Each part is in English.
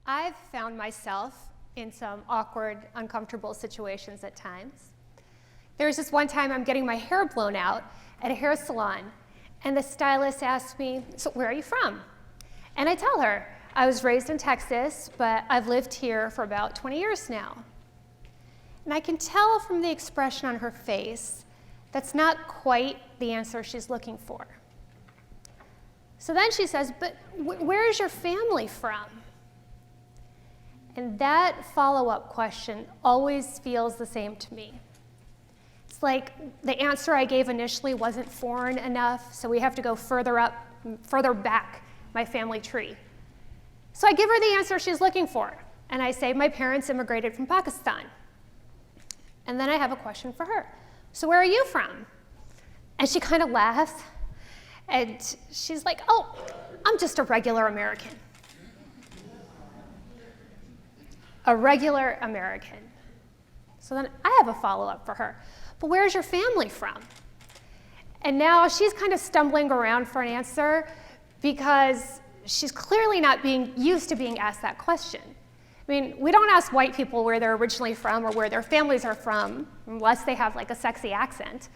I've found myself in some awkward, uncomfortable situations at times. There was this one time I'm getting my hair blown out at a hair salon, and the stylist asked me, "So where are you from?" And I tell her, I was raised in Texas, but I've lived here for about 20 years now. And I can tell from the expression on her face that's not quite the answer she's looking for. So then she says, "But where is your family from?" And that follow-up question always feels the same to me. It's like the answer I gave initially wasn't foreign enough, so we have to go further back my family tree. So I give her the answer she's looking for, and I say, "My parents immigrated from Pakistan." And then I have a question for her. "So where are you from?" And she kind of laughs, and she's like, "Oh, I'm just a regular American." A regular American. So then I have a follow-up for her. "But where's your family from?" And now she's kind of stumbling around for an answer because she's clearly not being used to being asked that question. I mean, we don't ask white people where they're originally from or where their families are from, unless they have like a sexy accent.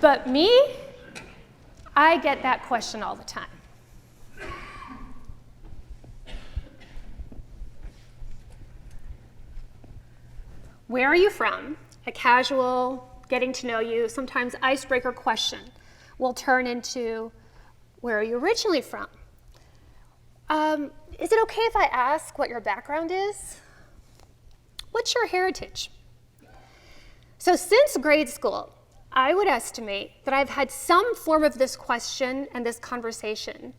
But me, I get that question all the time. Where are you from? A casual, getting to know you, sometimes icebreaker question will turn into, where are you originally from? Is it okay if I ask what your background is? What's your heritage? So since grade school, I would estimate that I've had some form of this question and this conversation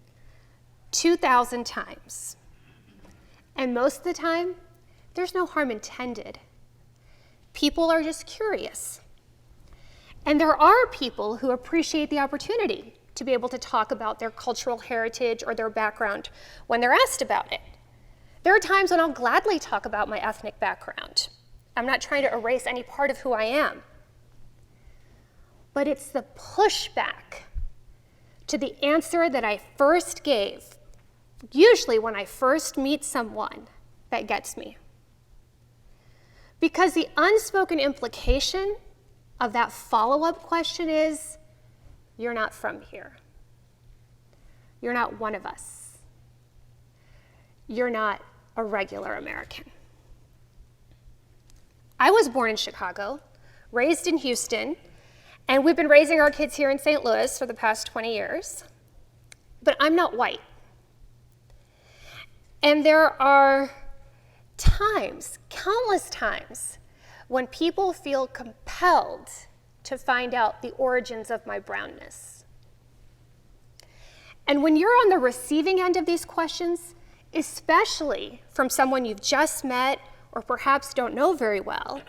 2,000 times. And most of the time, there's no harm intended. People are just curious. And there are people who appreciate the opportunity to be able to talk about their cultural heritage or their background when they're asked about it. There are times when I'll gladly talk about my ethnic background. I'm not trying to erase any part of who I am. But it's the pushback to the answer that I first gave, usually when I first meet someone, that gets me. Because the unspoken implication of that follow-up question is, you're not from here. You're not one of us. You're not a regular American. I was born in Chicago, raised in Houston, and we've been raising our kids here in St. Louis for the past 20 years. But I'm not white. And there are times, countless times, when people feel compelled to find out the origins of my brownness. And when you're on the receiving end of these questions, especially from someone you've just met or perhaps don't know very well,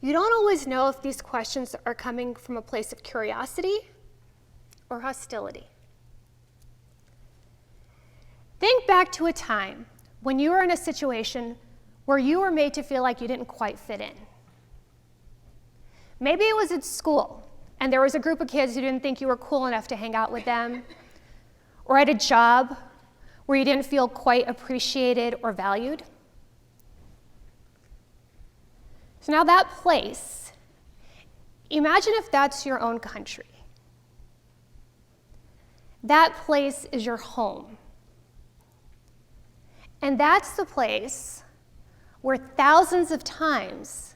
you don't always know if these questions are coming from a place of curiosity or hostility. Think back to a time when you were in a situation where you were made to feel like you didn't quite fit in. Maybe it was at school, and there was a group of kids who didn't think you were cool enough to hang out with them, or at a job where you didn't feel quite appreciated or valued. So now that place, imagine if that's your own country. That place is your home. And that's the place where thousands of times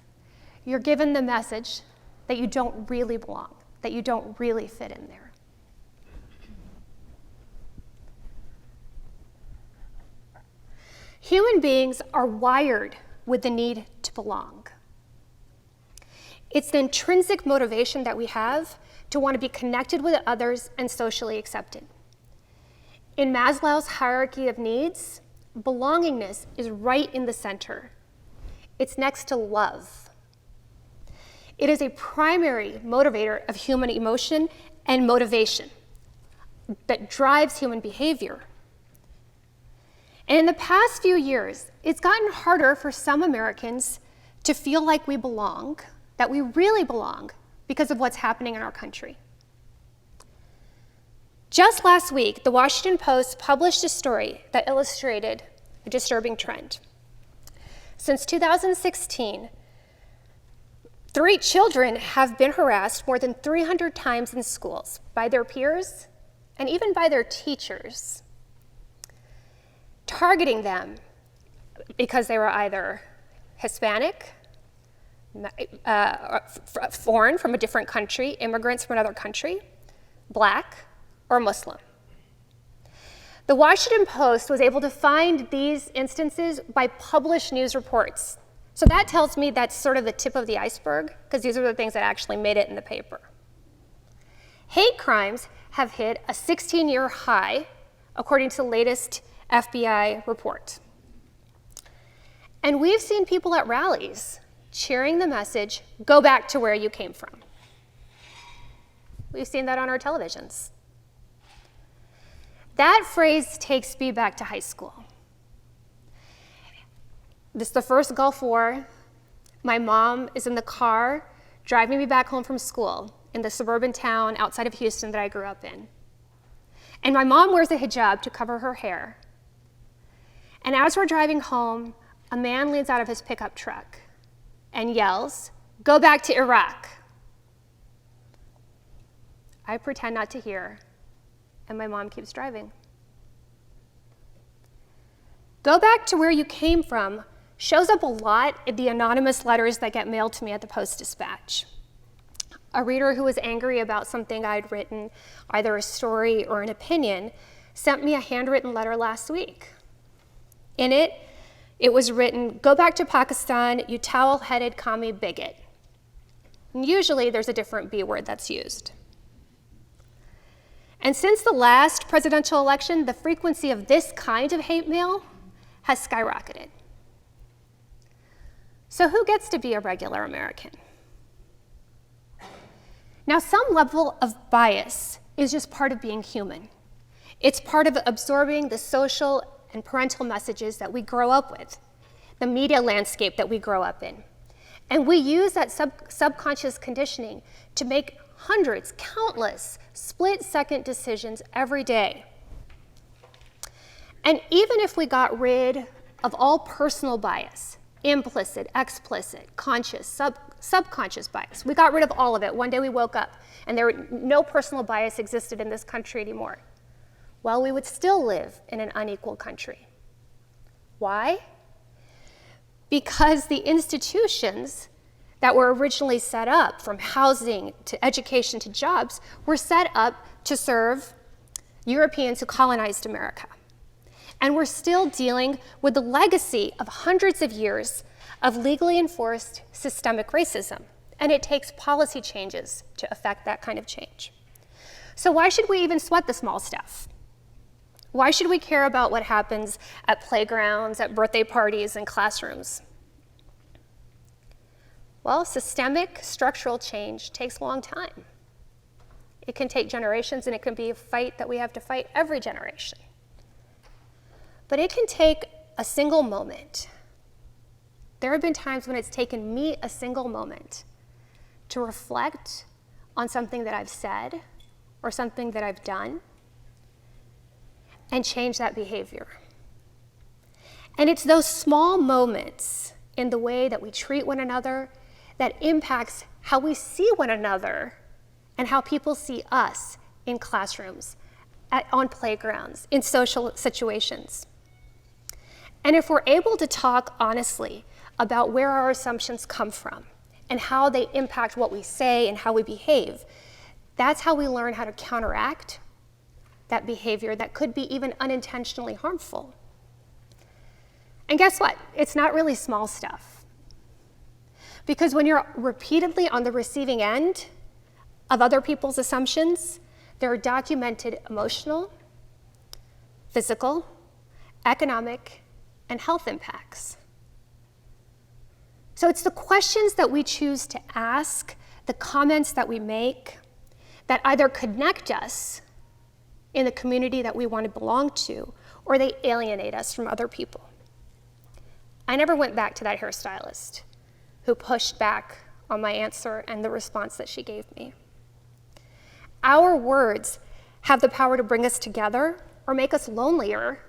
you're given the message that you don't really belong, that you don't really fit in there. Human beings are wired with the need to belong. It's the intrinsic motivation that we have to want to be connected with others and socially accepted. In Maslow's hierarchy of needs, belongingness is right in the center. It's next to love. It is a primary motivator of human emotion and motivation that drives human behavior. And in the past few years, it's gotten harder for some Americans to feel like we belong, that we really belong, because of what's happening in our country. Just last week, the Washington Post published a story that illustrated a disturbing trend. Since 2016, 3 children have been harassed more than 300 times in schools by their peers and even by their teachers, targeting them because they were either Hispanic, foreign from a different country, immigrants from another country, Black, or Muslim. The Washington Post was able to find these instances by published news reports. So that tells me that's sort of the tip of the iceberg, because these are the things that actually made it in the paper. Hate crimes have hit a 16-year high, according to the latest FBI report. And we've seen people at rallies cheering the message, "Go back to where you came from." We've seen that on our televisions. That phrase takes me back to high school. This is the first Gulf War. My mom is in the car driving me back home from school in the suburban town outside of Houston that I grew up in. And my mom wears a hijab to cover her hair. And as we're driving home, a man leans out of his pickup truck and yells, "Go back to Iraq." I pretend not to hear, and my mom keeps driving. "Go back to where you came from" shows up a lot in the anonymous letters that get mailed to me at the Post-Dispatch. A reader who was angry about something I'd written, either a story or an opinion, sent me a handwritten letter last week. In it, it was written, "Go back to Pakistan, you towel-headed commie bigot." And usually there's a different B word that's used. And since the last presidential election, the frequency of this kind of hate mail has skyrocketed. So who gets to be a regular American? Now, some level of bias is just part of being human. It's part of absorbing the social and parental messages that we grow up with, the media landscape that we grow up in. And we use that subconscious conditioning to make hundreds, countless, split-second decisions every day. And even if we got rid of all personal bias, implicit, explicit, conscious, subconscious bias, we got rid of all of it. One day we woke up and no personal bias existed in this country anymore. Well, we would still live in an unequal country. Why? Because the institutions that were originally set up, from housing to education to jobs, were set up to serve Europeans who colonized America. And we're still dealing with the legacy of hundreds of years of legally enforced systemic racism. And it takes policy changes to affect that kind of change. So why should we even sweat the small stuff? Why should we care about what happens at playgrounds, at birthday parties, and classrooms? Well, systemic structural change takes a long time. It can take generations, and it can be a fight that we have to fight every generation. But it can take a single moment. There have been times when it's taken me a single moment to reflect on something that I've said or something that I've done and change that behavior. And it's those small moments in the way that we treat one another that impacts how we see one another and how people see us in classrooms, on playgrounds, in social situations. And if we're able to talk honestly about where our assumptions come from and how they impact what we say and how we behave, that's how we learn how to counteract that behavior that could be even unintentionally harmful. And guess what? It's not really small stuff. Because when you're repeatedly on the receiving end of other people's assumptions, there are documented emotional, physical, economic, and health impacts. So it's the questions that we choose to ask, the comments that we make, that either connect us in the community that we want to belong to, or they alienate us from other people. I never went back to that hairstylist who pushed back on my answer and the response that she gave me. Our words have the power to bring us together or make us lonelier,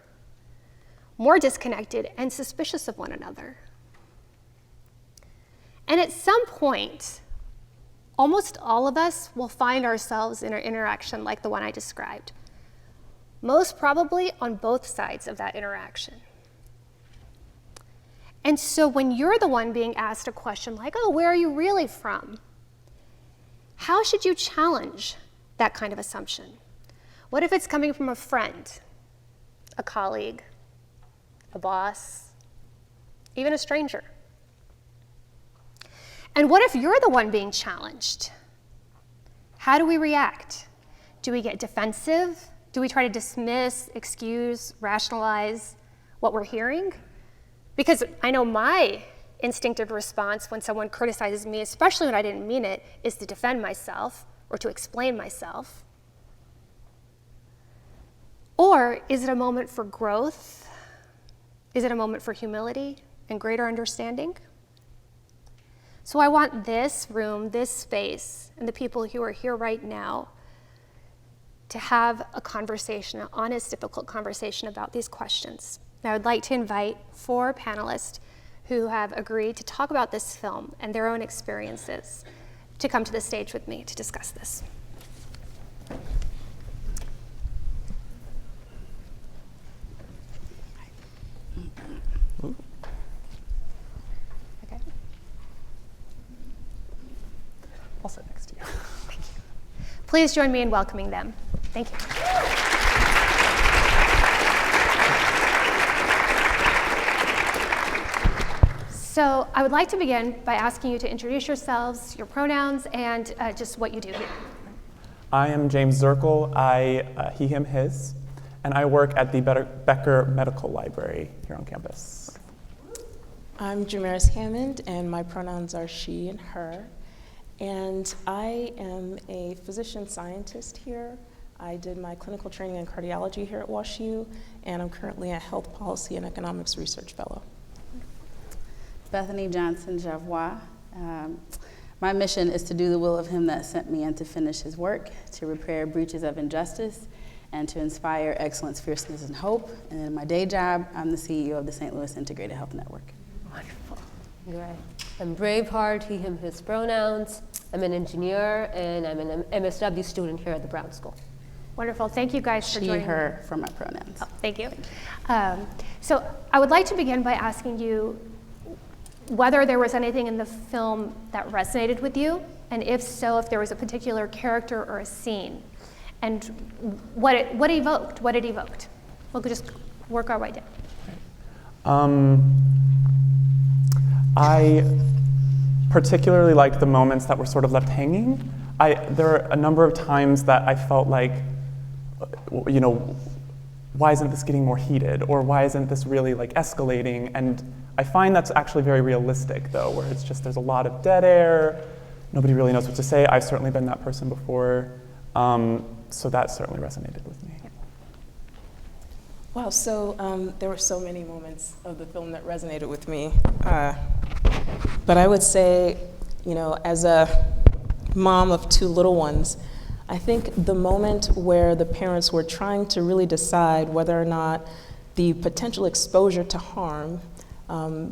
more disconnected, and suspicious of one another. And at some point, almost all of us will find ourselves in an interaction like the one I described, most probably on both sides of that interaction. And so when you're the one being asked a question like, oh, where are you really from? How should you challenge that kind of assumption? What if it's coming from a friend, a colleague, a boss, even a stranger? And what if you're the one being challenged? How do we react? Do we get defensive? Do we try to dismiss, excuse, rationalize what we're hearing? Because I know my instinctive response when someone criticizes me, especially when I didn't mean it, is to defend myself or to explain myself. Or is it a moment for growth? Is it a moment for humility and greater understanding? So I want this room, this space, and the people who are here right now to have a conversation, an honest, difficult conversation about these questions. And I would like to invite 4 panelists who have agreed to talk about this film and their own experiences to come to the stage with me to discuss this. Okay. I'll sit next to you. Thank you. Please join me in welcoming them. Thank you. So I would like to begin by asking you to introduce yourselves, your pronouns, and just what you do here. I am James Zirkle. He, him, his, and I work at the Becker Medical Library here on campus. I'm Jamaris Hammond, and my pronouns are she and her. And I am a physician scientist here. I did my clinical training in cardiology here at WashU, and I'm currently a health policy and economics research fellow. Bethany Johnson Javois. My mission is to do the will of him that sent me and to finish his work, to repair breaches of injustice, and to inspire excellence, fierceness, and hope. And in my day job, I'm the CEO of the St. Louis Integrated Health Network. Wonderful. Great. I'm Braveheart, he, him, his pronouns. I'm an engineer, and I'm an MSW student here at the Brown School. Wonderful. Thank you guys for joining me. She, her, for my pronouns. Oh, thank you. So I would like to begin by asking you whether there was anything in the film that resonated with you, and if so, if there was a particular character or a scene, and what it evoked. We'll just work our way down. I particularly liked the moments that were sort of left hanging. There were a number of times that I felt like, why isn't this getting more heated? Or why isn't this really escalating? And I find that's actually very realistic though, where it's just, there's a lot of dead air, nobody really knows what to say. I've certainly been that person before. So that certainly resonated with me. Wow, so there were so many moments of the film that resonated with me. But I would say, as a mom of 2 little ones, I think the moment where the parents were trying to really decide whether or not the potential exposure to harm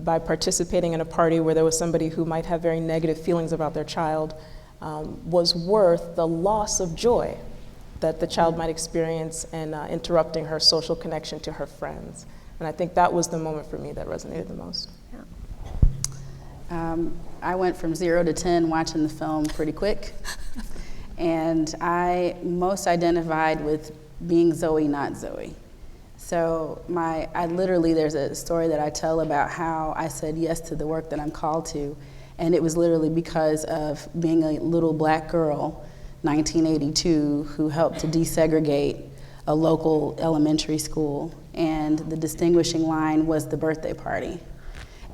by participating in a party where there was somebody who might have very negative feelings about their child was worth the loss of joy that the child might experience in interrupting her social connection to her friends. And I think that was the moment for me that resonated the most. Yeah. I went from 0 to 10 watching the film pretty quick. And I most identified with being Zoe, not Zoe. So there's a story that I tell about how I said yes to the work that I'm called to. And it was literally because of being a little black girl, 1982, who helped to desegregate a local elementary school. And the distinguishing line was the birthday party.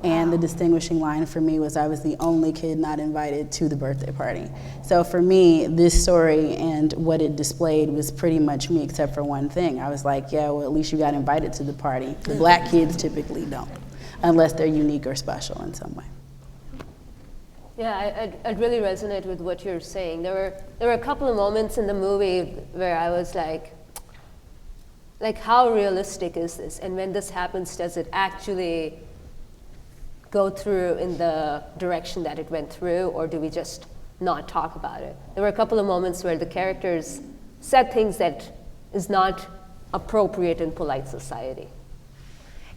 And the distinguishing line for me was I was the only kid not invited to the birthday party. So for me, this story and what it displayed was pretty much me, except for one thing. I was like, yeah, well, at least you got invited to the party. The black kids typically don't, unless they're unique or special in some way. Yeah, I'd really resonate with what you're saying. There were a couple of moments in the movie where I was like, how realistic is this? And when this happens, does it actually go through in the direction that it went through, or do we just not talk about it? There were a couple of moments where the characters said things that is not appropriate in polite society.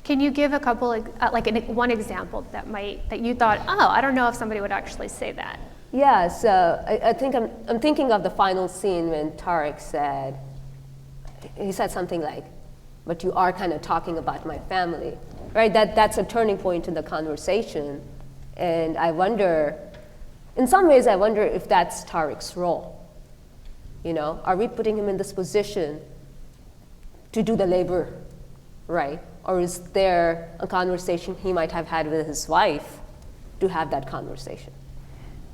Can you give a couple, one example that you thought, oh, I don't know if somebody would actually say that? Yeah, so I think I'm thinking of the final scene when Tariq said, he said something like, but you are kind of talking about my family, right? That's a turning point in the conversation. And I wonder, in some ways, I wonder if that's Tariq's role. You know, are we putting him in this position to do the labor, right? Or is there a conversation he might have had with his wife to have that conversation?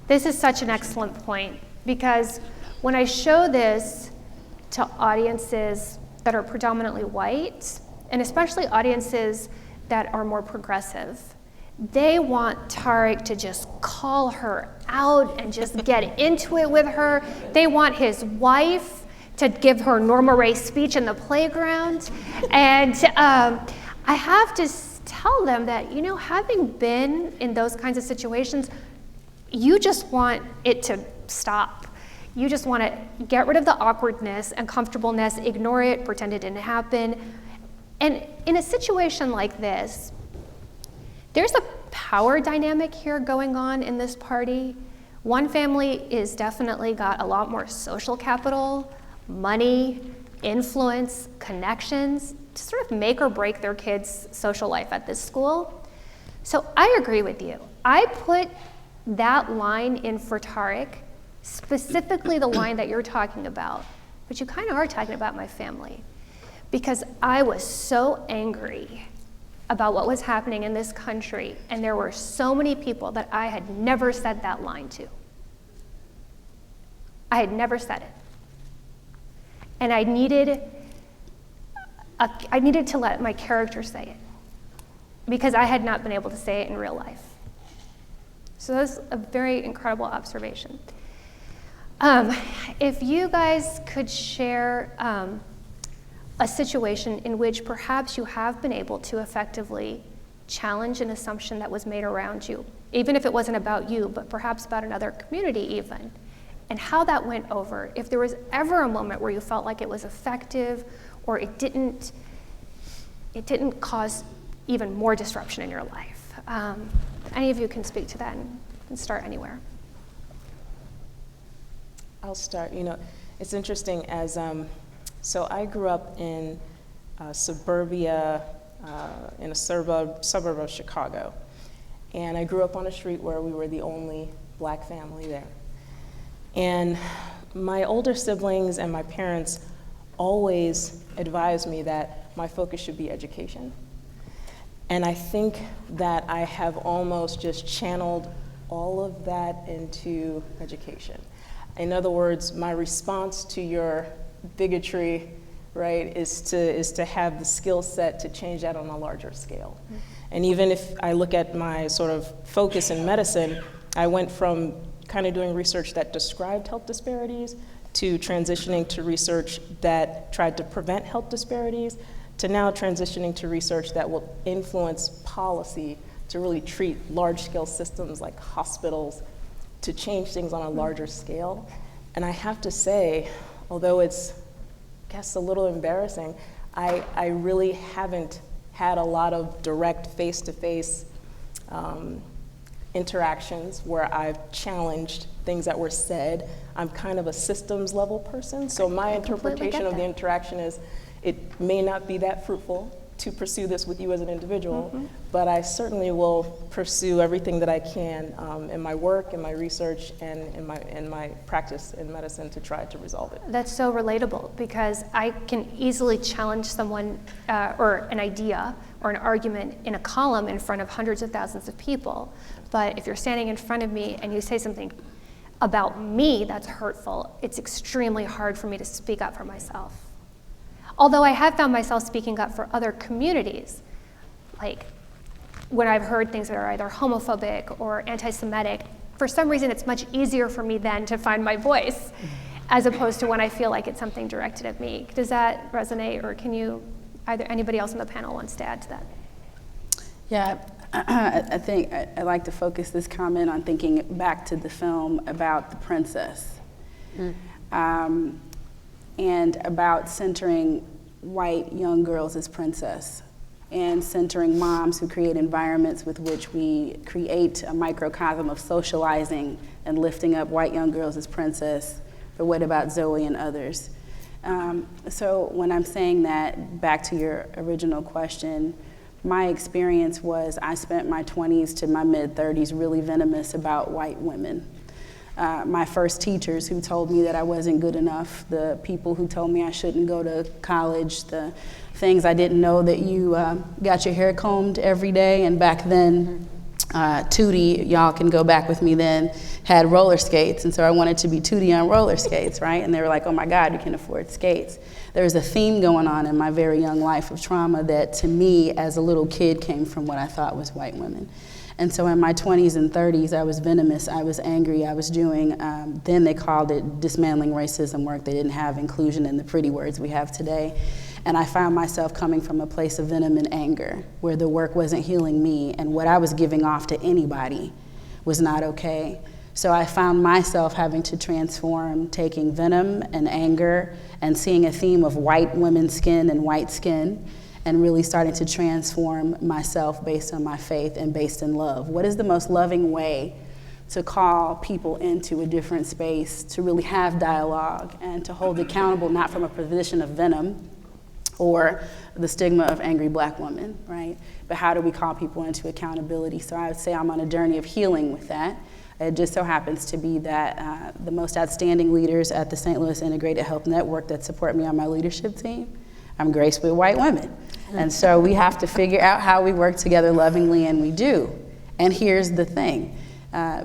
This is such an excellent point, because when I show this to audiences that are predominantly white, and especially audiences that are more progressive, they want Tariq to just call her out and just get into it with her. They want his wife to give her Norma Ray speech in the playground. And I have to tell them that, you know, having been in those kinds of situations, you just want it to stop. You just want to get rid of the awkwardness and comfortableness, ignore it, pretend it didn't happen. And in a situation like this, there's a power dynamic here going on in this party. One family is definitely got a lot more social capital, money, influence, connections to sort of make or break their kids' social life at this school. So I agree with you. I put that line in for Tariq, specifically the line that you're talking about, but you kind of are talking about my family, because I was so angry about what was happening in this country, and there were so many people that I had never said that line to. I had never said it. And I needed to let my character say it, because I had not been able to say it in real life. So that's a very incredible observation. If you guys could share a situation in which perhaps you have been able to effectively challenge an assumption that was made around you, even if it wasn't about you, but perhaps about another community even, and how that went over. If there was ever a moment where you felt like it was effective, or it didn't cause even more disruption in your life. Any of you can speak to that and start anywhere. I'll start. You know, it's interesting as, so I grew up in suburbia, in a suburb of Chicago. And I grew up on a street where we were the only black family there. And my older siblings and my parents always advised me that my focus should be education. And I think that I have almost just channeled all of that into education. In other words, my response to your bigotry, right, is to have the skill set to change that on a larger scale. Mm-hmm. And even if I look at my sort of focus in medicine, I went from kind of doing research that described health disparities to transitioning to research that tried to prevent health disparities, to now transitioning to research that will influence policy to really treat large-scale systems like hospitals, to change things on a larger scale. And I have to say, although it's, I guess, a little embarrassing, I really haven't had a lot of direct face-to-face interactions where I've challenged things that were said. I'm kind of a systems level person, so my interpretation of the interaction is it may not be that fruitful to pursue this with you as an individual, mm-hmm. but I certainly will pursue everything that I can in my work, in my research, and in my practice in medicine to try to resolve it. That's so relatable, because I can easily challenge someone or an idea or an argument in a column in front of hundreds of thousands of people. But if you're standing in front of me and you say something about me that's hurtful, it's extremely hard for me to speak up for myself. Although I have found myself speaking up for other communities, like when I've heard things that are either homophobic or anti-Semitic, for some reason, it's much easier for me then to find my voice, as opposed to when I feel like it's something directed at me. Does that resonate, or can you, either anybody else on the panel wants to add to that? Yeah, I think I like to focus this comment on thinking back to the film about the princess, and about centering white young girls as princess, and centering moms who create environments with which we create a microcosm of socializing and lifting up white young girls as princess. But what about Zoe and others? So when I'm saying that, back to your original question, my experience was I spent my 20s to my mid-30s really venomous about white women. My first teachers who told me that I wasn't good enough, the people who told me I shouldn't go to college, the things I didn't know that you got your hair combed every day, and back then, Tootie, y'all can go back with me then, had roller skates, and so I wanted to be Tootie on roller skates, right? And they were like, oh my God, you can afford skates. There was a theme going on in my very young life of trauma that to me as a little kid came from what I thought was white women. And so in my 20s and 30s, I was venomous, I was angry, I was doing, then they called it dismantling racism work. They didn't have inclusion in the pretty words we have today. And I found myself coming from a place of venom and anger, where the work wasn't healing me, and what I was giving off to anybody was not okay. So I found myself having to transform, taking venom and anger and seeing a theme of white women's skin and white skin, and really starting to transform myself based on my faith and based in love. What is the most loving way to call people into a different space, to really have dialogue and to hold accountable, not from a position of venom or the stigma of angry black women, right? But how do we call people into accountability? So I would say I'm on a journey of healing with that. It just so happens to be that the most outstanding leaders at the St. Louis Integrated Health Network that support me on my leadership team, I'm graced with white women. And so we have to figure out how we work together lovingly, and we do. And here's the thing.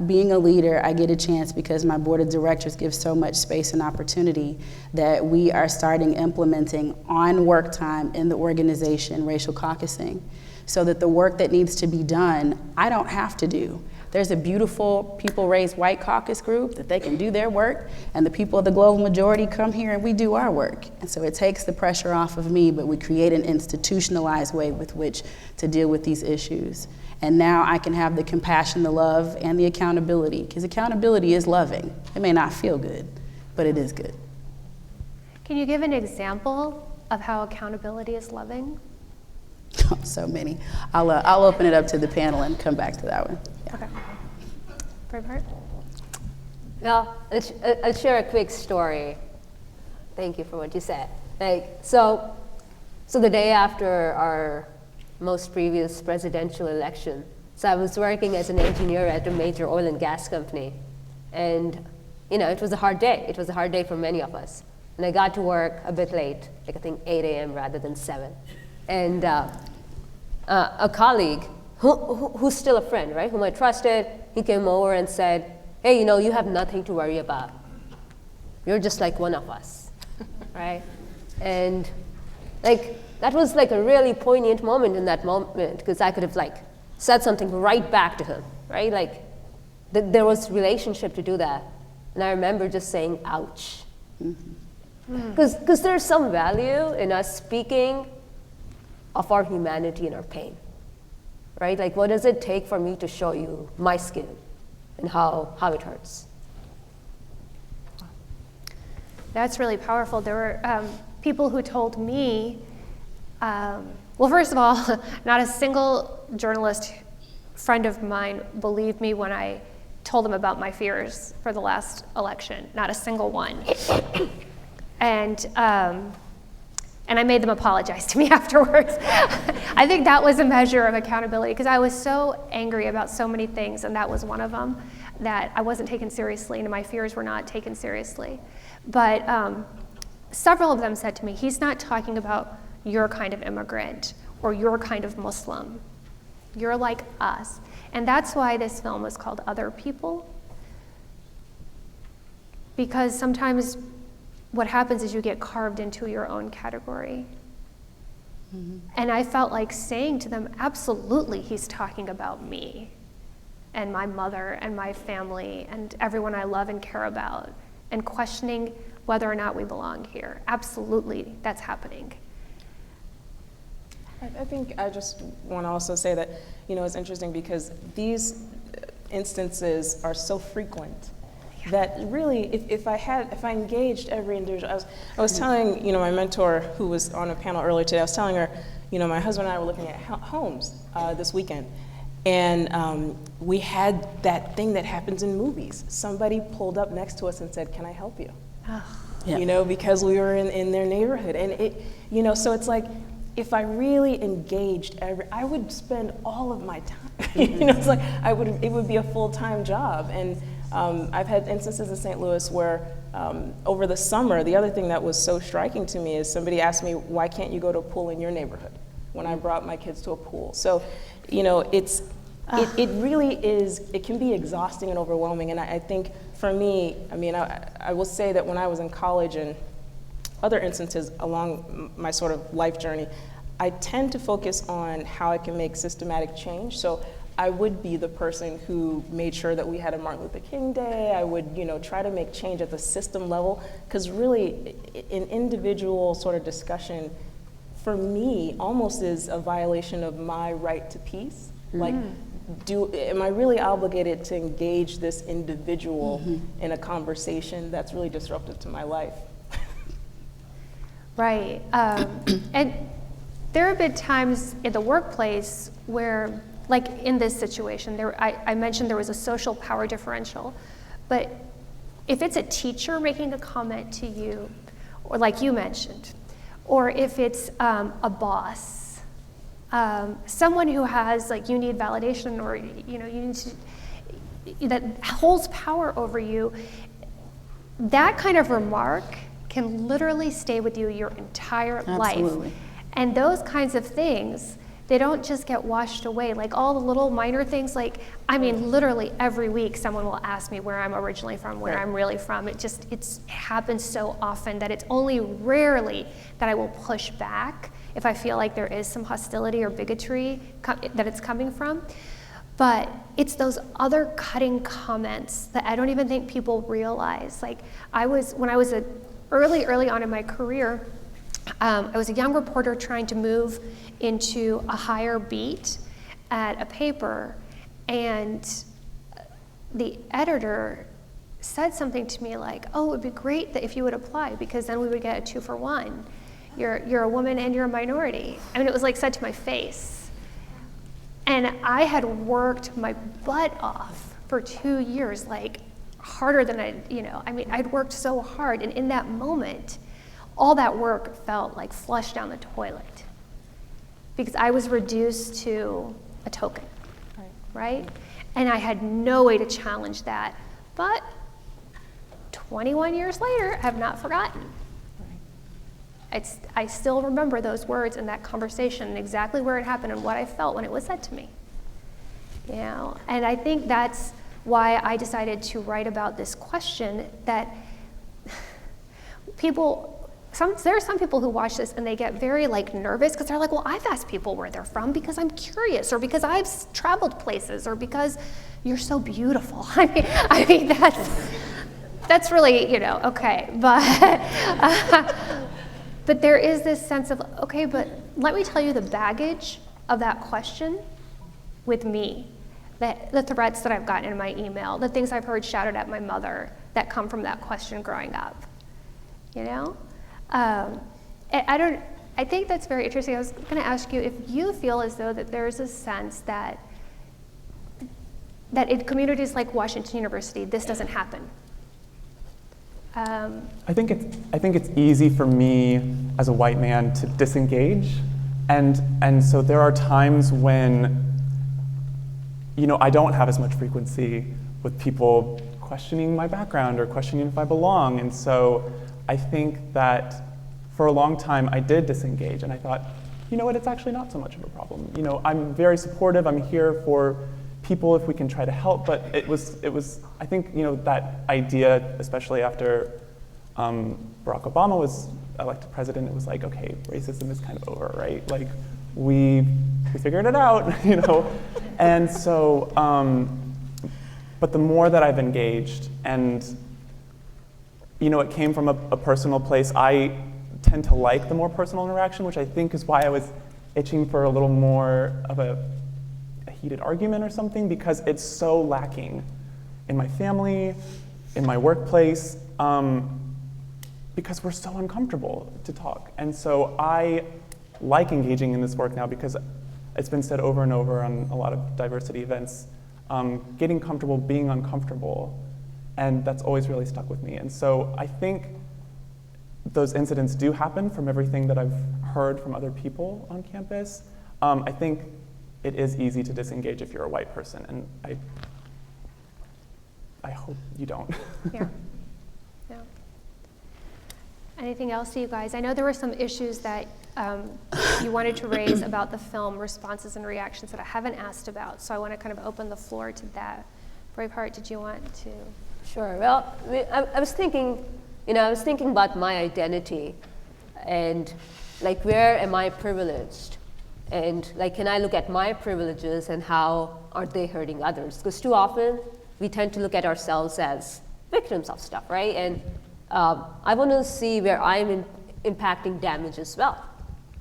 Being a leader, I get a chance because my board of directors gives so much space and opportunity that we are starting implementing on work time in the organization racial caucusing, so that the work that needs to be done, I don't have to do. There's a beautiful people raised white caucus group that they can do their work, and the people of the global majority come here and we do our work. And so it takes the pressure off of me, but we create an institutionalized way with which to deal with these issues. And now I can have the compassion, the love, and the accountability, because accountability is loving. It may not feel good, but it is good. Can you give an example of how accountability is loving? So many. I'll open it up to the panel and come back to that one. Yeah. Okay. Braveheart? Well, I'll share a quick story. Thank you for what you said. So the day after our most previous presidential election, so I was working as an engineer at a major oil and gas company, and it was a hard day. It was a hard day for many of us, and I got to work a bit late, I think 8 a.m. rather than 7, and a colleague who's still a friend, right, whom I trusted, he came over and said, hey, you have nothing to worry about. You're just like one of us, right? And that was a really poignant moment in that moment, because I could have said something right back to him, right? There was relationship to do that. And I remember just saying, ouch. Because there's some value in us speaking of our humanity and our pain, right? What does it take for me to show you my skin and how it hurts? That's really powerful. There were people who told me, well, first of all, not a single journalist friend of mine believed me when I told them about my fears for the last election. Not a single one. And I made them apologize to me afterwards. I think that was a measure of accountability, because I was so angry about so many things, and that was one of them, that I wasn't taken seriously, and my fears were not taken seriously. But several of them said to me, he's not talking about your kind of immigrant or your kind of Muslim. You're like us. And that's why this film was called Other People, because sometimes what happens is you get carved into your own category. And I felt like saying to them, absolutely, he's talking about me. and my mother and my family and everyone I love and care about, and questioning whether or not we belong here. Absolutely, that's happening. I think I just want to also say that, it's interesting because these instances are so frequent that really, if I engaged every individual, I was telling, my mentor who was on a panel earlier today, I was telling her, my husband and I were looking at homes this weekend, and we had that thing that happens in movies. Somebody pulled up next to us and said, "Can I help you?" Yeah. Because we were in their neighborhood, and it, so it's like, if I really engaged I would spend all of my time. It's like it would be a full-time job. And I've had instances in St. Louis where over the summer, the other thing that was so striking to me is somebody asked me, "Why can't you go to a pool in your neighborhood?" when I brought my kids to a pool. So, it really is, it can be exhausting and overwhelming. And I think for me, I will say that when I was in college and other instances along my sort of life journey, I tend to focus on how I can make systematic change. So I would be the person who made sure that we had a Martin Luther King Day. I would, try to make change at the system level, because really, an individual sort of discussion, for me, almost is a violation of my right to peace. Like, am I really obligated to engage this individual in a conversation that's really disruptive to my life? Right. And there have been times in the workplace where, like in this situation, I mentioned there was a social power differential, but if it's a teacher making a comment to you, or like you mentioned, or if it's a boss, someone who has, like, you need validation, or you need to, that holds power over you, that kind of remark can literally stay with you your entire Absolutely. life. And those kinds of things, they don't just get washed away. Like all the little minor things, literally every week someone will ask me where I'm originally from, where I'm really from. It happens so often that it's only rarely that I will push back if I feel like there is some hostility or bigotry that it's coming from. But it's those other cutting comments that I don't even think people realize. Like when I was early on in my career, I was a young reporter trying to move into a higher beat at a paper, and the editor said something to me like, "Oh, it would be great that if you would apply, because then we would get a 2-for-1. You're a woman and you're a minority." I mean, it was like said to my face. And I had worked my butt off for 2 years, like harder than I'd worked so hard, and in that moment, all that work felt like flushed down the toilet, because I was reduced to a token, right? And I had no way to challenge that. But 21 years later, I have not forgotten. I still remember those words and that conversation and exactly where it happened and what I felt when it was said to me. And I think that's why I decided to write about this question, that there are some people who watch this and they get very nervous, because they're like, well, I've asked people where they're from because I'm curious, or because I've traveled places, or because you're so beautiful. I mean that's really, okay. But there is this sense of, okay, but let me tell you the baggage of that question with me, the threats that I've gotten in my email, the things I've heard shouted at my mother that come from that question growing up, I think that's very interesting. I was going to ask you if you feel as though that there's a sense that in communities like Washington University, this doesn't happen. I think it's easy for me as a white man to disengage, and so there are times when I don't have as much frequency with people questioning my background or questioning if I belong, and so I think that for a long time I did disengage, and I thought, it's actually not so much of a problem. I'm very supportive. I'm here for people if we can try to help. But it was I think that idea, especially after Barack Obama was elected president, it was like, okay, racism is kind of over, right? We figured it out, And so But the more that I've engaged, and it came from a personal place, I tend to like the more personal interaction, which I think is why I was itching for a little more of a heated argument or something, because it's so lacking in my family, in my workplace, because we're so uncomfortable to talk. And so I like engaging in this work now because it's been said over and over on a lot of diversity events, getting comfortable being uncomfortable, and that's always really stuck with me. And so I think those incidents do happen from everything that I've heard from other people on campus. I think it is easy to disengage if you're a white person, and I hope you don't. Yeah. Yeah. Anything else, you guys? I know there were some issues that you wanted to raise about the film, responses and reactions, that I haven't asked about, so I want to kind of open the floor to that. Braveheart, did you want to? Sure. Well, I was thinking, about my identity, and like, where am I privileged? And like, can I look at my privileges and how are they hurting others? Because too often we tend to look at ourselves as victims of stuff, right? And I want to see where I'm impacting damage as well.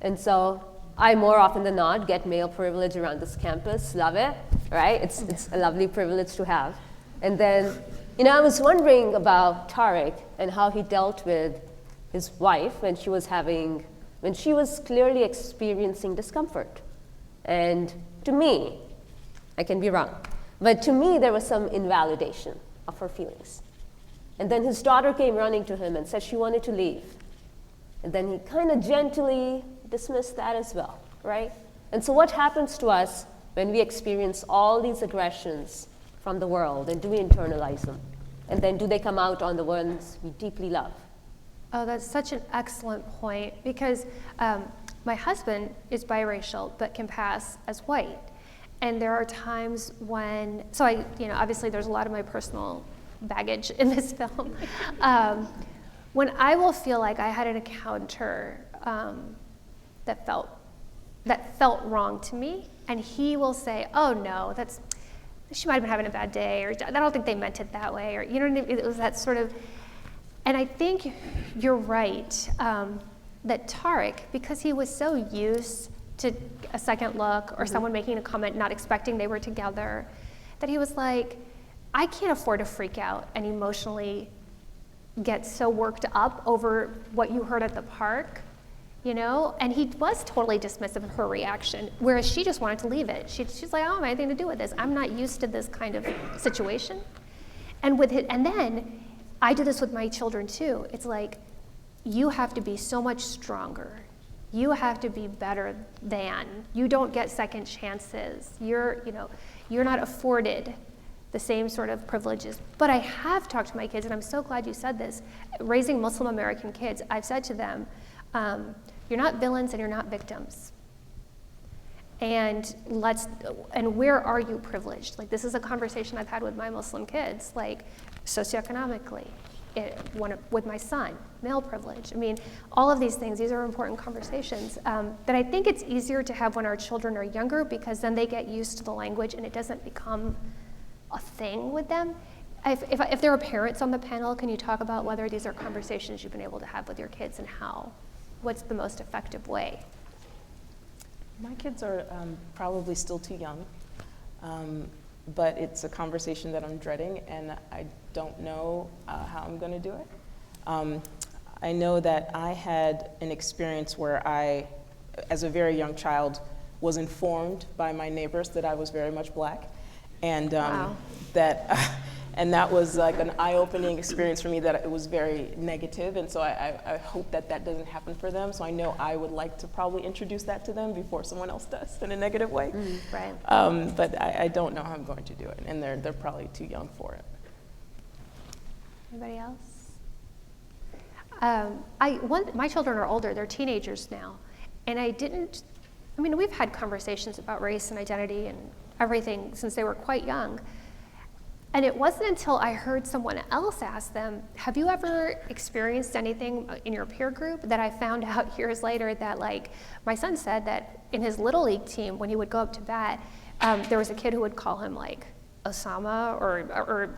And so I, more often than not, get male privilege around this campus. Love it, right? It's a lovely privilege to have. And then, I was wondering about Tariq and how he dealt with his wife when she was clearly experiencing discomfort. And to me, I can be wrong, but to me there was some invalidation of her feelings. And then his daughter came running to him and said she wanted to leave. And then he kind of gently dismissed that as well, right? And so what happens to us when we experience all these aggressions from the world, and do we internalize them? And then do they come out on the ones we deeply love? Oh, that's such an excellent point, because my husband is biracial but can pass as white. And there are times when, obviously there's a lot of my personal baggage in this film. When I will feel like I had an encounter that felt wrong to me, and he will say, oh no, she might have been having a bad day, or I don't think they meant it that way, or you know what I mean? It was that sort of, and I think you're right, that Tariq, because he was so used to a second look or someone making a comment not expecting they were together, that he was like, I can't afford to freak out and emotionally get so worked up over what you heard at the park, and he was totally dismissive of her reaction, whereas she just wanted to leave it. She's like, I don't have anything to do with this. I'm not used to this kind of situation. And then I do this with my children too. It's like, you have to be so much stronger. You have to be better than. You don't get second chances. You're not afforded the same sort of privileges. But I have talked to my kids, and I'm so glad you said this. Raising Muslim American kids, I've said to them, you're not villains and you're not victims. And where are you privileged? Like, this is a conversation I've had with my Muslim kids, like socioeconomically, with my son, male privilege. I mean, all of these things, these are important conversations that I think it's easier to have when our children are younger, because then they get used to the language and it doesn't become a thing with them. If there are parents on the panel, can you talk about whether these are conversations you've been able to have with your kids, and what's the most effective way? My kids are probably still too young, but it's a conversation that I'm dreading, and I don't know how I'm going to do it. I know that I had an experience where I, as a very young child, was informed by my neighbors that I was very much Black, and Wow. And that was like an eye-opening experience for me, that it was very negative, and so I hope that doesn't happen for them. So I know I would like to probably introduce that to them before someone else does in a negative way. Right. But I don't know how I'm going to do it, and they're probably too young for it. Anybody else? My children are older, they're teenagers now, and we've had conversations about race and identity and everything since they were quite young. And it wasn't until I heard someone else ask them, have you ever experienced anything in your peer group, that I found out years later that, like, my son said that in his Little League team, when he would go up to bat, there was a kid who would call him, like, Osama or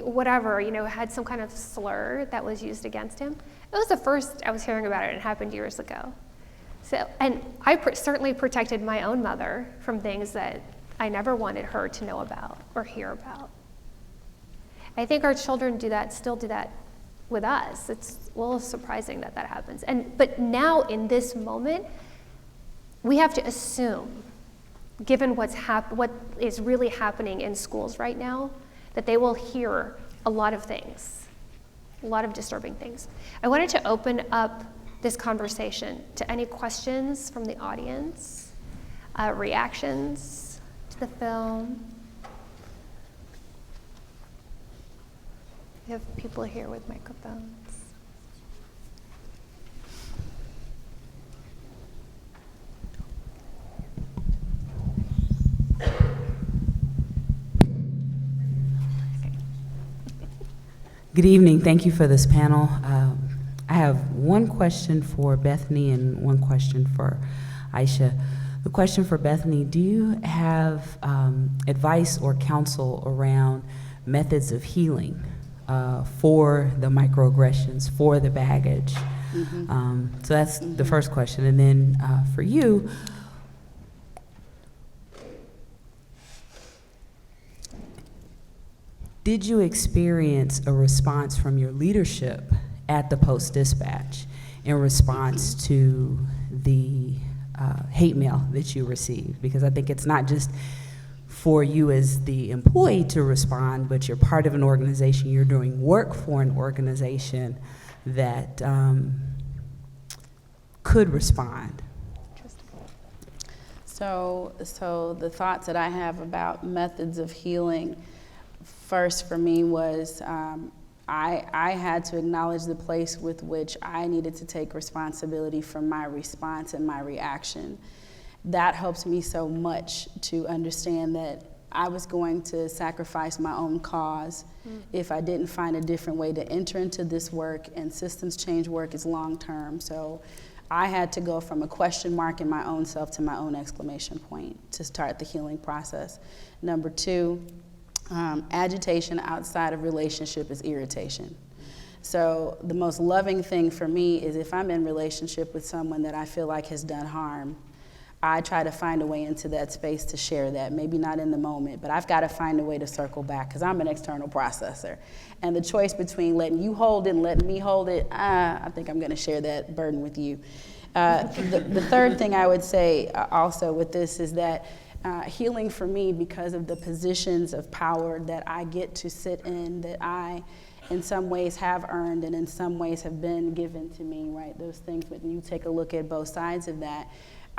whatever, had some kind of slur that was used against him. It was the first I was hearing about it. It happened years ago. So, and I certainly protected my own mother from things that I never wanted her to know about or hear about. I think our children still do that with us. It's a little surprising that happens. But now in this moment, we have to assume, given what is really happening in schools right now, that they will hear a lot of things, a lot of disturbing things. I wanted to open up this conversation to any questions from the audience, reactions to the film. We have people here with microphones. Good evening. Thank you for this panel. I have one question for Bethany and one question for Aisha. The question for Bethany, do you have advice or counsel around methods of healing for the microaggressions, for the baggage? So that's the first question. And then for you, did you experience a response from your leadership at the Post-Dispatch in response to the hate mail that you received? Because I think it's not just for you as the employee to respond, but you're part of an organization, you're doing work for an organization that could respond. So the thoughts that I have about methods of healing, first for me was I had to acknowledge the place with which I needed to take responsibility for my response and my reaction. That helps me so much to understand that I was going to sacrifice my own cause if I didn't find a different way to enter into this work, and systems change work is long term. So I had to go from a question mark in my own self to my own exclamation point to start the healing process. Number two, agitation outside of relationship is irritation. So the most loving thing for me is if I'm in relationship with someone that I feel like has done harm, I try to find a way into that space to share that. Maybe not in the moment, but I've got to find a way to circle back because I'm an external processor. And the choice between letting you hold it and letting me hold it, I think I'm going to share that burden with you. The third thing I would say also with this is that healing for me, because of the positions of power that I get to sit in, that I in some ways have earned and in some ways have been given to me, right? Those things, when you take a look at both sides of that,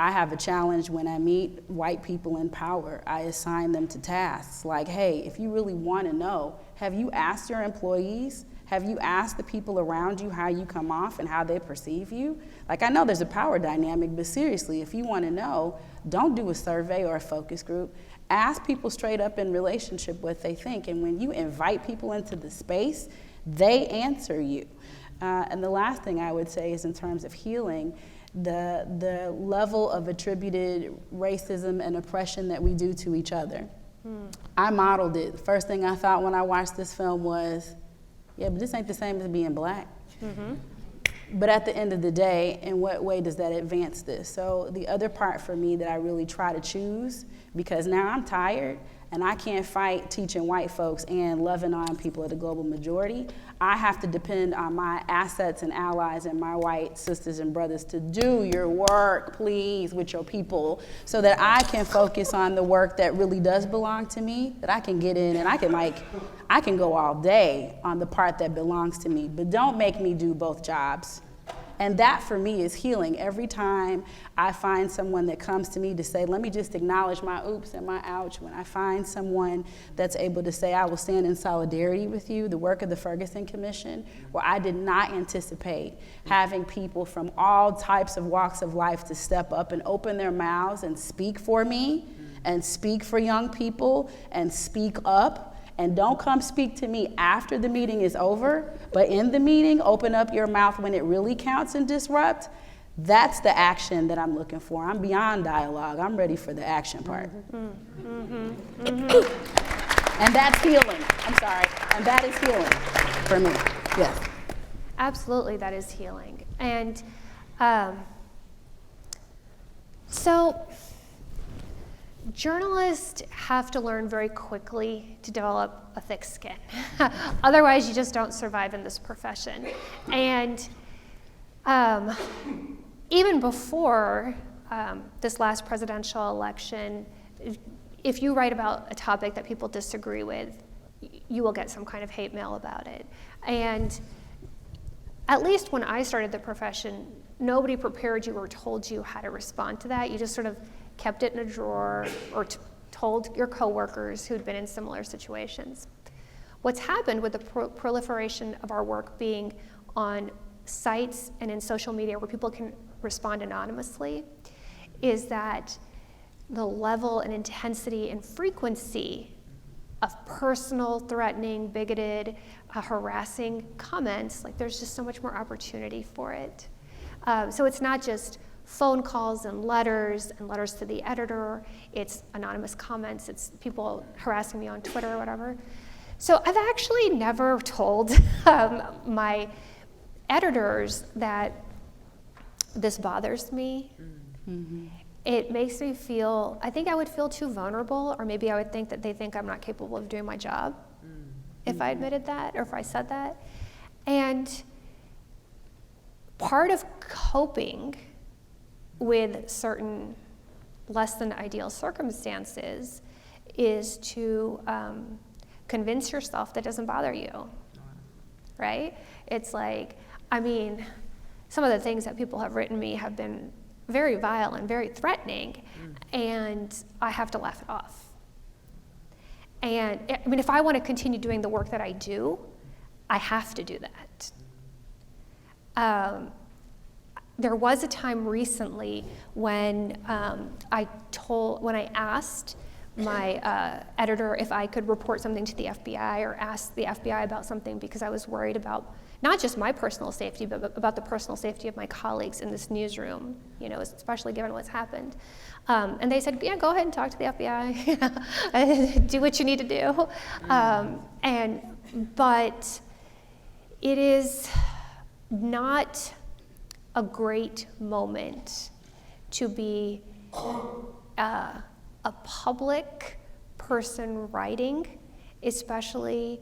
I have a challenge when I meet white people in power. I assign them to tasks like, hey, if you really want to know, have you asked your employees? Have you asked the people around you how you come off and how they perceive you? Like, I know there's a power dynamic, but seriously, if you want to know, don't do a survey or a focus group. Ask people straight up in relationship what they think. And when you invite people into the space, they answer you. And the last thing I would say is in terms of healing, the level of attributed racism and oppression that we do to each other. I modeled it. The first thing I thought when I watched this film was, yeah, but this ain't the same as being black. But at the end of the day, in what way does that advance this? So the other part for me that I really try to choose, because now I'm tired and I can't fight teaching white folks and loving on people of the global majority. I have to depend on my assets and allies and my white sisters and brothers to do your work, please, with your people, so that I can focus on the work that really does belong to me, that I can get in and I can go all day on the part that belongs to me, but don't make me do both jobs. And that for me is healing. Every time I find someone that comes to me to say, let me just acknowledge my oops and my ouch, when I find someone that's able to say, I will stand in solidarity with you, the work of the Ferguson Commission, where I did not anticipate having people from all types of walks of life to step up and open their mouths and speak for me and speak for young people and speak up. And don't come speak to me after the meeting is over, but in the meeting, open up your mouth when it really counts and disrupt. That's the action that I'm looking for. I'm beyond dialogue. I'm ready for the action part. And that's healing. I'm sorry. And that is healing for me. Yes. Absolutely, that is healing. And so journalists have to learn very quickly to develop a thick skin. Otherwise, you just don't survive in this profession. And even before this last presidential election, if you write about a topic that people disagree with, you will get some kind of hate mail about it. And at least when I started the profession, nobody prepared you or told you how to respond to that. You just sort of kept it in a drawer or told your coworkers who'd been in similar situations. What's happened with the proliferation of our work being on sites and in social media where people can respond anonymously is that the level and intensity and frequency of personal, threatening, bigoted, harassing comments, like there's just so much more opportunity for it. So it's not just phone calls and letters to the editor, it's anonymous comments, it's people harassing me on Twitter or whatever. So I've actually never told my editors that this bothers me. Mm-hmm. It makes me feel, I think I would feel too vulnerable, or maybe I would think that they think I'm not capable of doing my job if I admitted that or if I said that. And part of coping with certain less than ideal circumstances is to convince yourself that it doesn't bother you, right? It's like, I mean, some of the things that people have written me have been very vile and very threatening, and I have to laugh it off. And I mean, if I want to continue doing the work that I do, I have to do that. There was a time recently when I asked my editor if I could report something to the FBI or ask the FBI about something because I was worried about not just my personal safety, but about the personal safety of my colleagues in this newsroom, you know, especially given what's happened. And they said, yeah, go ahead and talk to the FBI. Do what you need to do. But it is not a great moment to be a public person writing, especially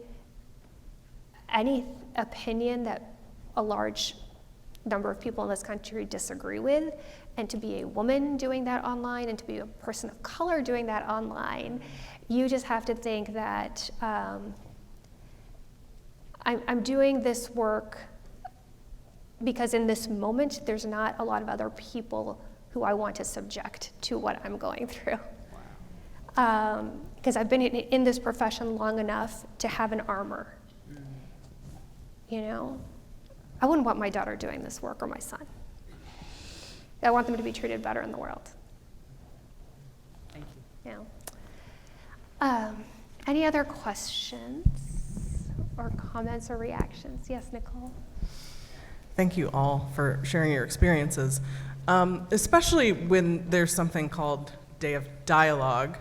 any opinion that a large number of people in this country disagree with, and to be a woman doing that online and to be a person of color doing that online, you just have to think that I'm doing this work because in this moment there's not a lot of other people who I want to subject to what I'm going through. Because I've been in this profession long enough to have an armor. You know, I wouldn't want my daughter doing this work or my son. I want them to be treated better in the world. Thank you. Yeah. Any other questions or comments or reactions? Yes, Nicole? Thank you all for sharing your experiences, especially when there's something called Day of Dialogue.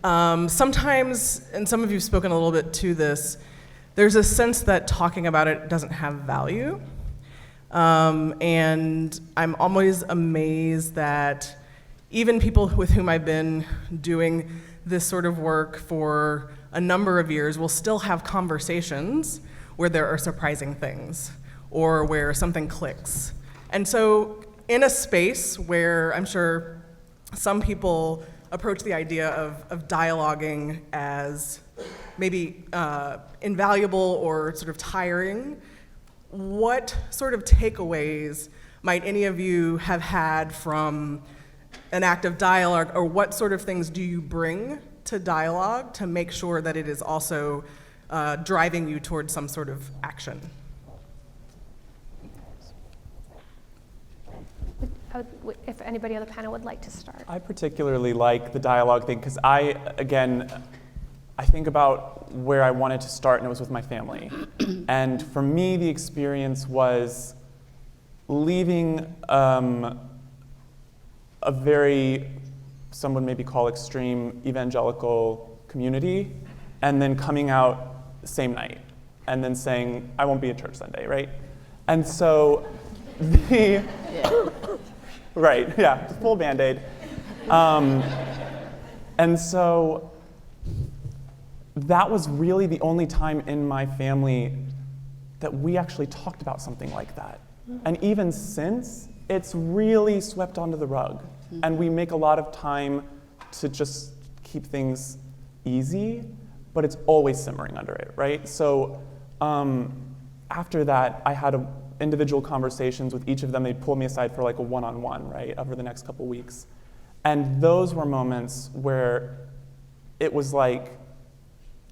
Sometimes, and some of you have spoken a little bit to this, there's a sense that talking about it doesn't have value. And I'm always amazed that even people with whom I've been doing this sort of work for a number of years will still have conversations where there are surprising things or where something clicks. And so in a space where I'm sure some people approach the idea of dialoguing as maybe invaluable or sort of tiring, what sort of takeaways might any of you have had from an act of dialogue, or what sort of things do you bring to dialogue to make sure that it is also driving you towards some sort of action? If anybody on the panel would like to start. I particularly like the dialogue thing because I think about where I wanted to start, and it was with my family. And for me, the experience was leaving a very, some would maybe call extreme evangelical community, and then coming out same night, and then saying, I won't be at church Sunday, right? And so the, right, yeah, full Band-Aid. And so that was really the only time in my family that we actually talked about something like that. And even since, it's really swept onto the rug. And we make a lot of time to just keep things easy, but it's always simmering under it, right? So after that, I had individual conversations with each of them. They'd pull me aside for like a one-on-one, right, over the next couple weeks. And those were moments where it was like,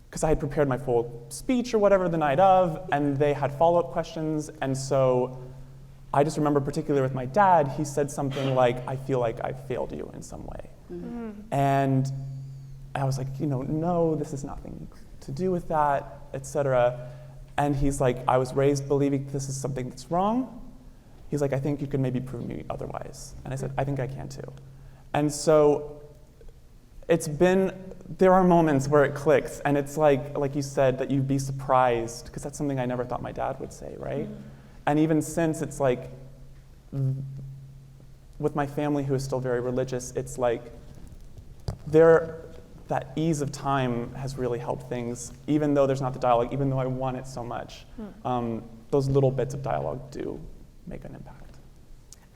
because I had prepared my full speech or whatever the night of, and they had follow-up questions, and so I just remember particularly with my dad, he said something like, I feel like I failed you in some way. And I was like, no, this has nothing to do with that, etc. And he's like, I was raised believing this is something that's wrong. He's like, I think you can maybe prove me otherwise. And I said, I think I can too. And so there are moments where it clicks, and it's like you said, that you'd be surprised, because that's something I never thought my dad would say, right? And even since, it's like, with my family who is still very religious, it's like, that ease of time has really helped things, even though there's not the dialogue, even though I want it so much. Those little bits of dialogue do make an impact.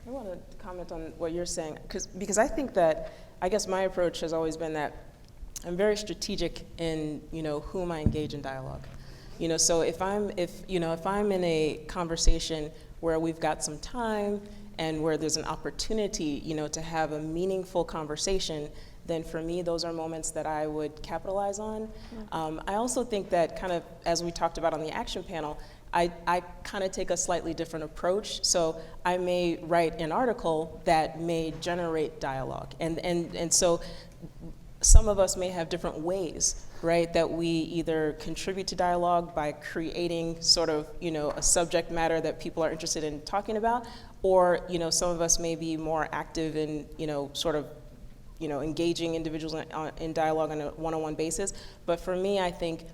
I want to comment on what you're saying, because I think that, I guess my approach has always been that I'm very strategic in, whom I engage in dialogue. So if I'm in a conversation where we've got some time and where there's an opportunity, to have a meaningful conversation, then for me, those are moments that I would capitalize on. I also think that, kind of, as we talked about on the action panel, I kind of take a slightly different approach. So I may write an article that may generate dialogue. And so some of us may have different ways, right, that we either contribute to dialogue by creating sort of, a subject matter that people are interested in talking about, or, some of us may be more active in, sort of, engaging individuals in dialogue on a one-on-one basis. But for me, I think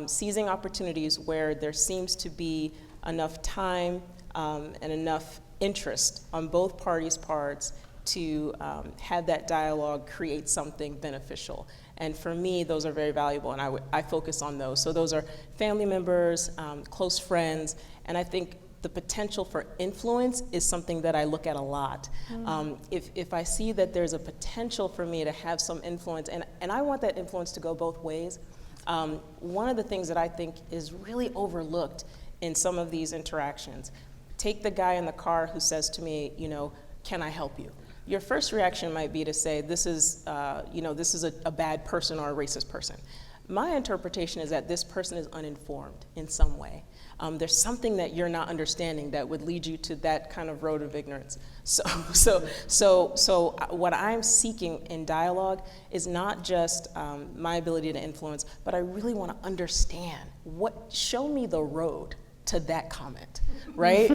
seizing opportunities where there seems to be enough time and enough interest on both parties' parts to have that dialogue create something beneficial. And for me, those are very valuable, and I focus on those. So those are family members, close friends, and I think the potential for influence is something that I look at a lot. If I see that there's a potential for me to have some influence, and I want that influence to go both ways, one of the things that I think is really overlooked in some of these interactions, take the guy in the car who says to me, can I help you? Your first reaction might be to say, this is a bad person or a racist person. My interpretation is that this person is uninformed in some way. There's something that you're not understanding that would lead you to that kind of road of ignorance. So what I'm seeking in dialogue is not just my ability to influence, but I really want to understand show me the road to that comment, right?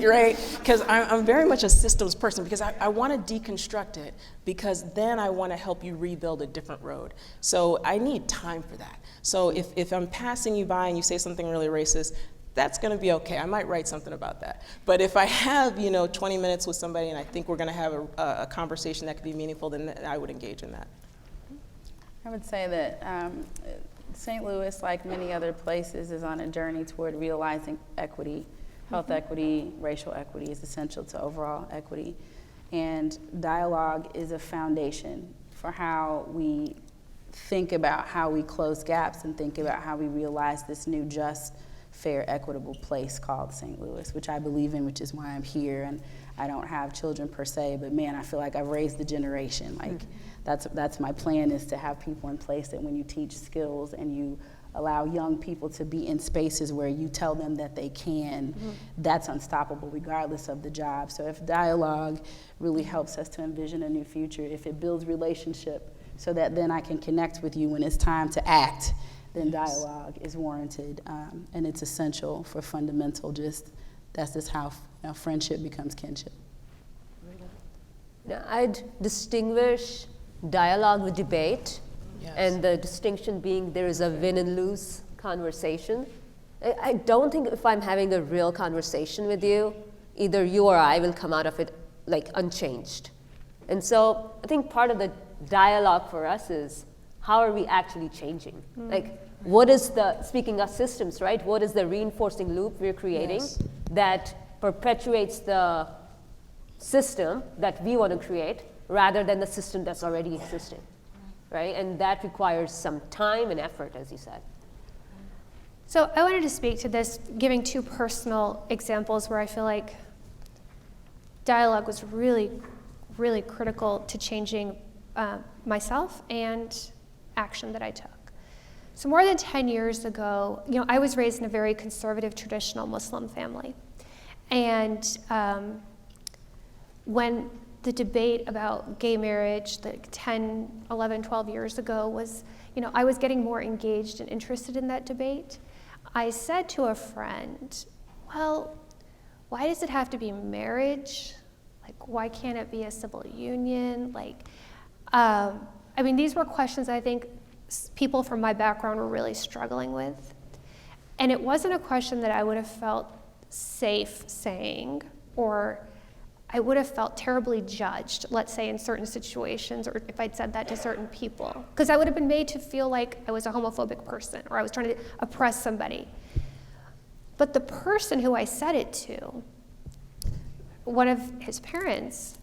Because I'm very much a systems person, because I want to deconstruct it, because then I want to help you rebuild a different road. So I need time for that. So if I'm passing you by and you say something really racist, that's going to be okay. I might write something about that. But if I have 20 minutes with somebody and I think we're going to have a conversation that could be meaningful, then I would engage in that. I would say that St. Louis, like many other places, is on a journey toward realizing equity. Health equity, racial equity is essential to overall equity. And dialogue is a foundation for how we think about how we close gaps and think about how we realize this new just, fair, equitable place called St. Louis, which I believe in, which is why I'm here. And I don't have children per se, but man, I feel like I've raised the generation. Like that's my plan, is to have people in place that when you teach skills and you allow young people to be in spaces where you tell them that they can, that's unstoppable regardless of the job. So if dialogue really helps us to envision a new future, if it builds relationship so that then I can connect with you when it's time to act, then dialogue is warranted, and it's essential for fundamental just that's just how friendship becomes kinship. Now, I'd distinguish dialogue with debate, Yes. and the distinction being there is a win and lose conversation. I don't think if I'm having a real conversation with you, either you or I will come out of it like unchanged. And so I think part of the dialogue for us is how are we actually changing? Like, what is the, speaking of systems, right? What is the reinforcing loop we're creating Yes. that perpetuates the system that we want to create rather than the system that's already existing, right? And that requires some time and effort, as you said. So I wanted to speak to this, giving two personal examples where I feel like dialogue was really, really critical to changing myself and action that I took. So more than 10 years ago, I was raised in a very conservative, traditional Muslim family. And when the debate about gay marriage, like 10, 11, 12 years ago was, I was getting more engaged and interested in that debate. I said to a friend, well, why does it have to be marriage? Like, why can't it be a civil union? Like, these were questions I think people from my background were really struggling with. And it wasn't a question that I would have felt safe saying, or I would have felt terribly judged, let's say in certain situations, or if I'd said that to certain people, because I would have been made to feel like I was a homophobic person, or I was trying to oppress somebody. But the person who I said it to, one of his parents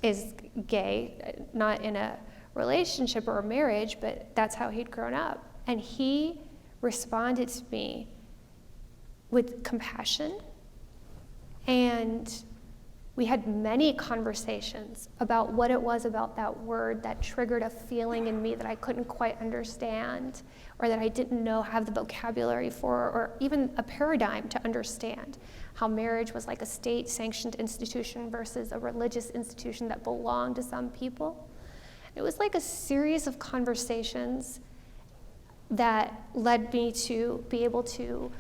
is gay, not in a relationship or a marriage, but that's how he'd grown up. And he responded to me with compassion, and we had many conversations about what it was about that word that triggered a feeling in me that I couldn't quite understand, or that I didn't have the vocabulary for, or even a paradigm to understand how marriage was like a state-sanctioned institution versus a religious institution that belonged to some people. It was like a series of conversations that led me to be able to,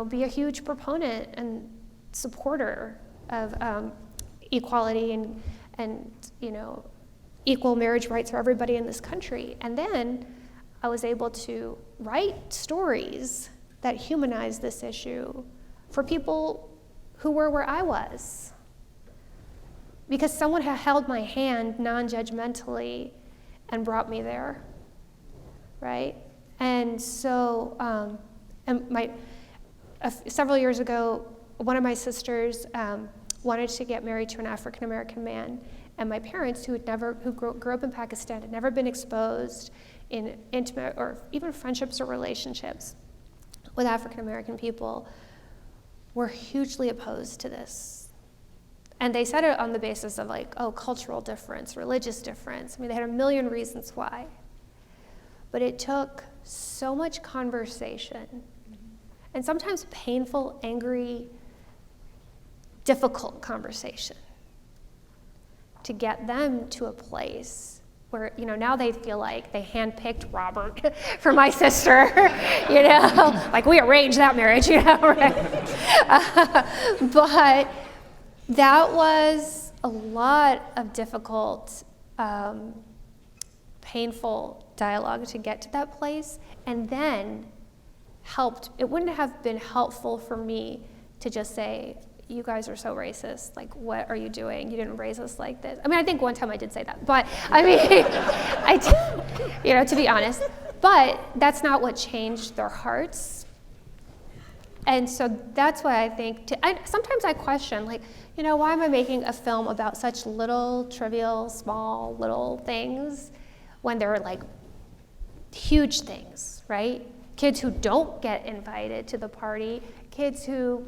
be a huge proponent and supporter of equality and equal marriage rights for everybody in this country. And then I was able to write stories that humanize this issue for people who were where I was, because someone had held my hand non-judgmentally and brought me there, right? And so, several years ago, one of my sisters wanted to get married to an African-American man, and my parents, who grew up in Pakistan, had never been exposed in intimate or even friendships or relationships with African-American people, were hugely opposed to this. And they said it on the basis of cultural difference, religious difference. They had a million reasons why. But it took so much conversation, and sometimes painful, angry, difficult conversation, to get them to a place where, now they feel like they handpicked Robert for my sister, like we arranged that marriage, right? But that was a lot of difficult, painful dialogue to get to that place, and then it wouldn't have been helpful for me to just say, you guys are so racist, like what are you doing? You didn't raise us like this. I think one time I did say that, but I did, to be honest, but that's not what changed their hearts. And so that's why I think, sometimes I question, why am I making a film about such little, trivial, small, little things when they're huge things, right? Kids who don't get invited to the party, kids who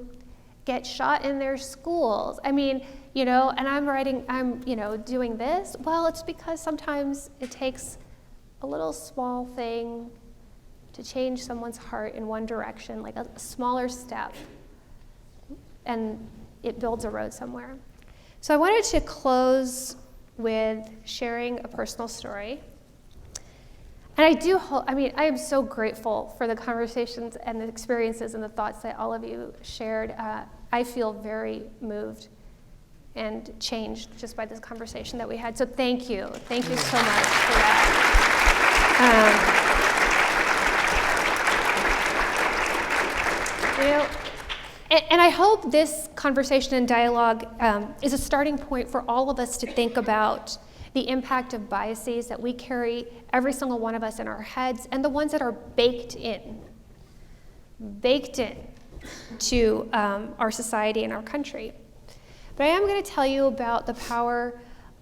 get shot in their schools. And I'm doing this. Well, it's because sometimes it takes a little small thing to change someone's heart in one direction, like a smaller step, and it builds a road somewhere. So I wanted to close with sharing a personal story. And I do hope, I am so grateful for the conversations and the experiences and the thoughts that all of you shared. I feel very moved and changed just by this conversation that we had. So thank you. Thank you so much for that. And I hope this conversation and dialogue is a starting point for all of us to think about the impact of biases that we carry, every single one of us, in our heads, and the ones that are baked in to our society and our country. But I am going to tell you about the power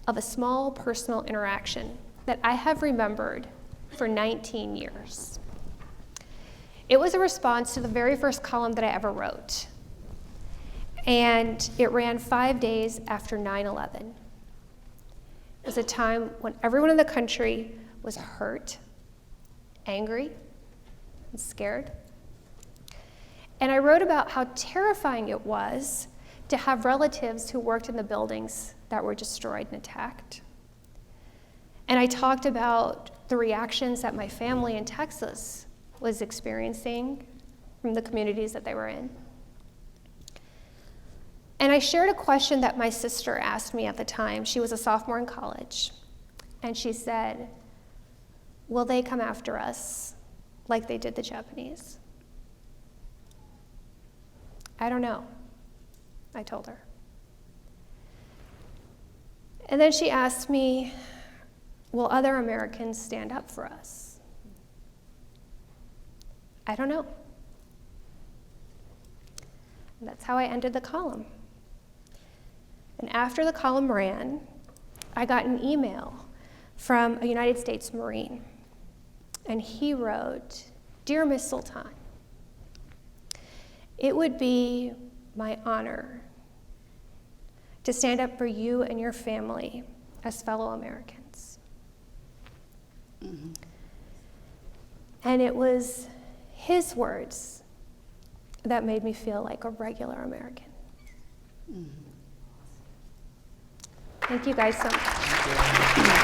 of a small personal interaction that I have remembered for 19 years. It was a response to the very first column that I ever wrote. And it ran 5 days after 9/11. It was a time when everyone in the country was hurt, angry, and scared. And I wrote about how terrifying it was to have relatives who worked in the buildings that were destroyed and attacked. And I talked about the reactions that my family in Texas was experiencing from the communities that they were in. And I shared a question that my sister asked me at the time. She was a sophomore in college. And she said, will they come after us like they did the Japanese? I don't know, I told her. And then she asked me, will other Americans stand up for us? I don't know. And that's how I ended the column. And after the column ran, I got an email from a United States Marine. And he wrote, "Dear Miss Sultan, it would be my honor to stand up for you and your family as fellow Americans." Mm-hmm. And it was his words that made me feel like a regular American. Mm-hmm. Thank you guys so much.